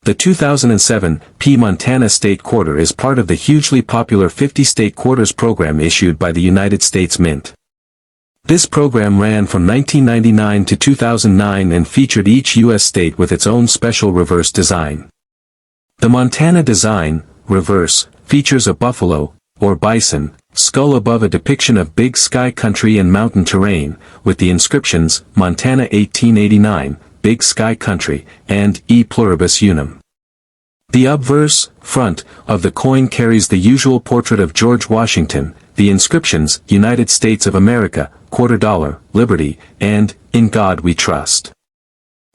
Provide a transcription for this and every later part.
The 2007 P. Montana State Quarter is part of the hugely popular 50 State Quarters program issued by the United States Mint. This program ran from 1999 to 2009 and featured each U.S. state with its own special reverse design. The Montana design, reverse, features a buffalo, or bison, skull above a depiction of big sky country and mountain terrain, with the inscriptions, Montana 1889, Big Sky Country, and E Pluribus Unum. The obverse, front, of the coin carries the usual portrait of George Washington, the inscriptions, United States of America, $quarter, Liberty, and, In God We Trust.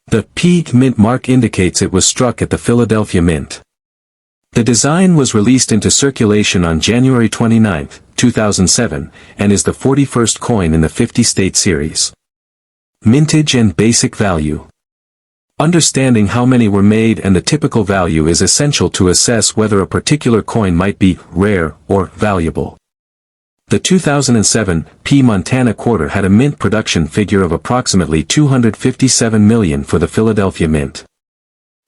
The P Mint mark indicates it was struck at the Philadelphia Mint. The design was released into circulation on January 29, 2007, and is the 41st coin in the 50-state series. Mintage and basic value. Understanding how many were made and the typical value is essential to assess whether a particular coin might be rare or valuable. The 2007 P. Montana Quarter had a mint production figure of approximately 257 million for the Philadelphia Mint.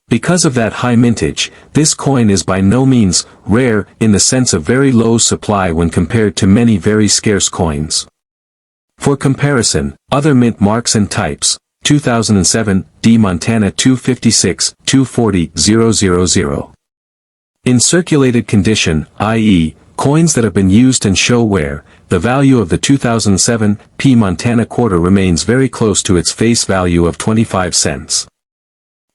Because of that high mintage, this coin is by no means rare in the sense of very low supply when compared to many very scarce coins. For comparison, other mint marks and types, 2007 D. Montana 256, 240, 000. In circulated condition, i.e., coins that have been used and show wear, the value of the 2007 P. Montana Quarter remains very close to its face value of 25 cents.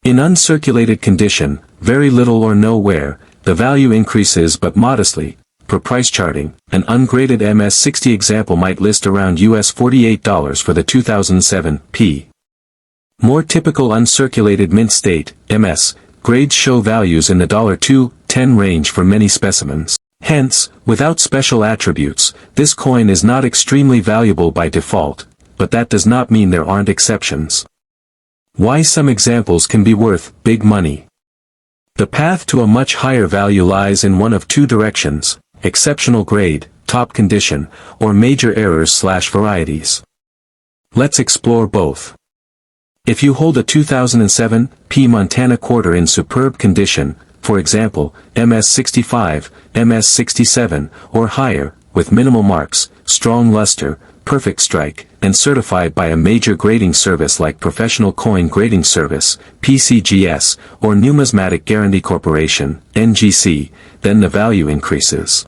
In uncirculated condition, very little or no wear, the value increases but modestly. For price charting, an ungraded MS-60 example might list around US $48 for the 2007 P. More typical uncirculated mint state, MS, grades show values in the $2.10 range for many specimens. Hence, without special attributes, this coin is not extremely valuable by default, but that does not mean there aren't exceptions. Why some examples can be worth big money. The path to a much higher value lies in one of two directions: exceptional grade, top condition, or major errors/varieties. Let's explore both. If you hold a 2007 P. Montana Quarter in superb condition, for example, MS-65, MS-67, or higher, with minimal marks, strong luster, perfect strike, and certified by a major grading service like Professional Coin Grading Service, PCGS, or Numismatic Guarantee Corporation, NGC, then the value increases.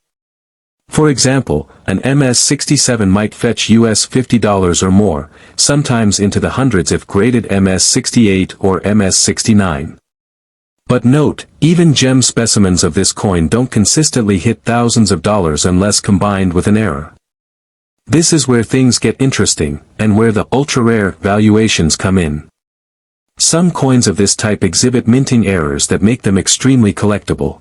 For example, an MS-67 might fetch US $50 or more, sometimes into the hundreds if graded MS-68 or MS-69. But note, even gem specimens of this coin don't consistently hit thousands of dollars unless combined with an error. This is where things get interesting, and where the ultra-rare valuations come in. Some coins of this type exhibit minting errors that make them extremely collectible.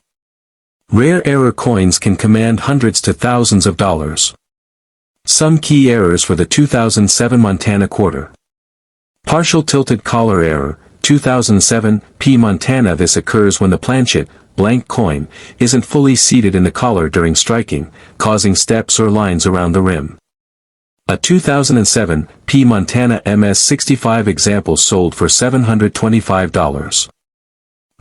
Rare error coins can command hundreds to thousands of dollars. Some key errors for the 2007 Montana Quarter. Partial tilted collar error, 2007 P. Montana. This occurs when the planchet, blank coin, isn't fully seated in the collar during striking, causing steps or lines around the rim. A 2007 P. Montana MS-65 example sold for $725.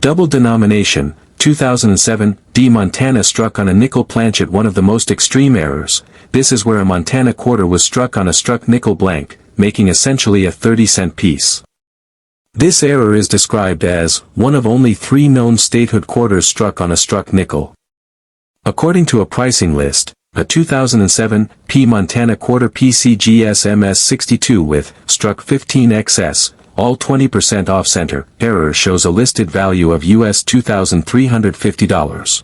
Double denomination, 2007 D. Montana struck on a nickel planchet. One of the most extreme errors. This is where a Montana Quarter was struck on a struck nickel blank, making essentially a 30-cent piece. This error is described as one of only 3 known statehood quarters struck on a struck nickel. According to a pricing list, a 2007 P. Montana Quarter PCGS MS-62 with struck 15XS, all 20% off-center, error shows a listed value of US $2,350.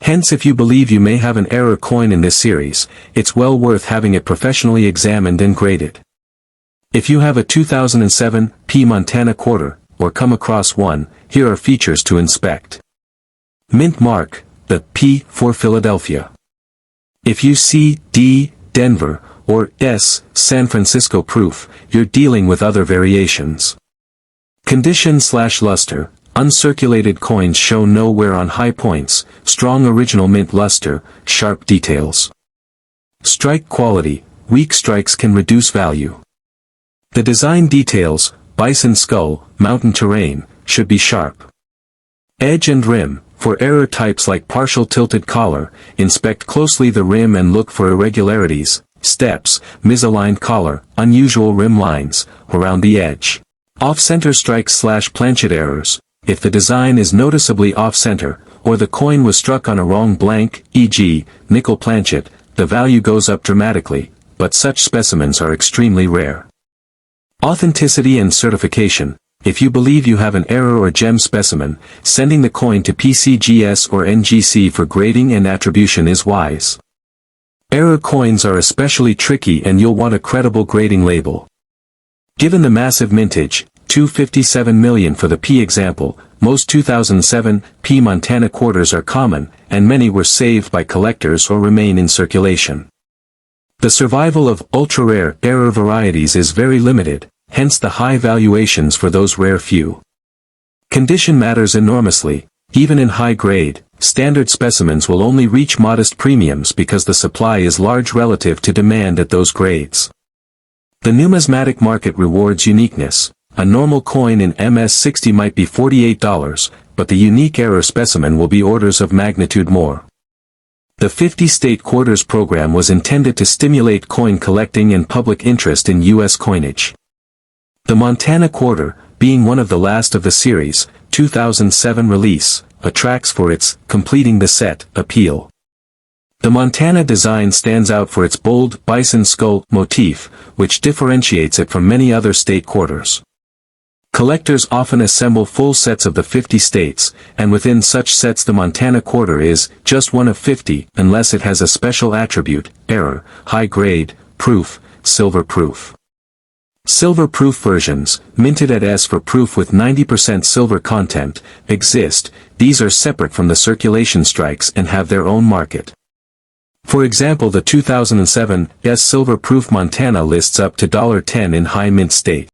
Hence, if you believe you may have an error coin in this series, it's well worth having it professionally examined and graded. If you have a 2007 P. Montana Quarter, or come across one, here are features to inspect. Mint mark, the P for Philadelphia. If you see D, Denver, or S, San Francisco proof, you're dealing with other variations. Condition/luster, uncirculated coins show no wear on high points, strong original mint luster, sharp details. Strike quality, weak strikes can reduce value. The design details, bison skull, mountain terrain, should be sharp. Edge and rim. For error types like partial tilted collar, inspect closely the rim and look for irregularities, steps, misaligned collar, unusual rim lines, around the edge. Off-center strikes/planchet errors. If the design is noticeably off-center, or the coin was struck on a wrong blank, e.g., nickel planchet, the value goes up dramatically, but such specimens are extremely rare. Authenticity and certification. If you believe you have an error or gem specimen, sending the coin to PCGS or NGC for grading and attribution is wise. Error coins are especially tricky and you'll want a credible grading label. Given the massive mintage, 257 million for the P example, most 2007 P Montana quarters are common, and many were saved by collectors or remain in circulation. The survival of ultra-rare error varieties is very limited, hence the high valuations for those rare few. Condition matters enormously. Even in high grade, standard specimens will only reach modest premiums because the supply is large relative to demand at those grades. The numismatic market rewards uniqueness. A normal coin in MS-60 might be $48, but the unique error specimen will be orders of magnitude more. The 50 State Quarters program was intended to stimulate coin collecting and public interest in U.S. coinage. The Montana Quarter, being one of the last of the series, 2007 release, attracts for its completing the set appeal. The Montana design stands out for its bold bison skull motif, which differentiates it from many other state quarters. Collectors often assemble full sets of the 50 states, and within such sets the Montana Quarter is just one of 50 unless it has a special attribute, error, high grade, proof, silver proof. Silver proof versions, minted at S for proof with 90% silver content, exist. These are separate from the circulation strikes and have their own market. For example, the 2007 S Silver Proof Montana lists up to $10 in high mint state.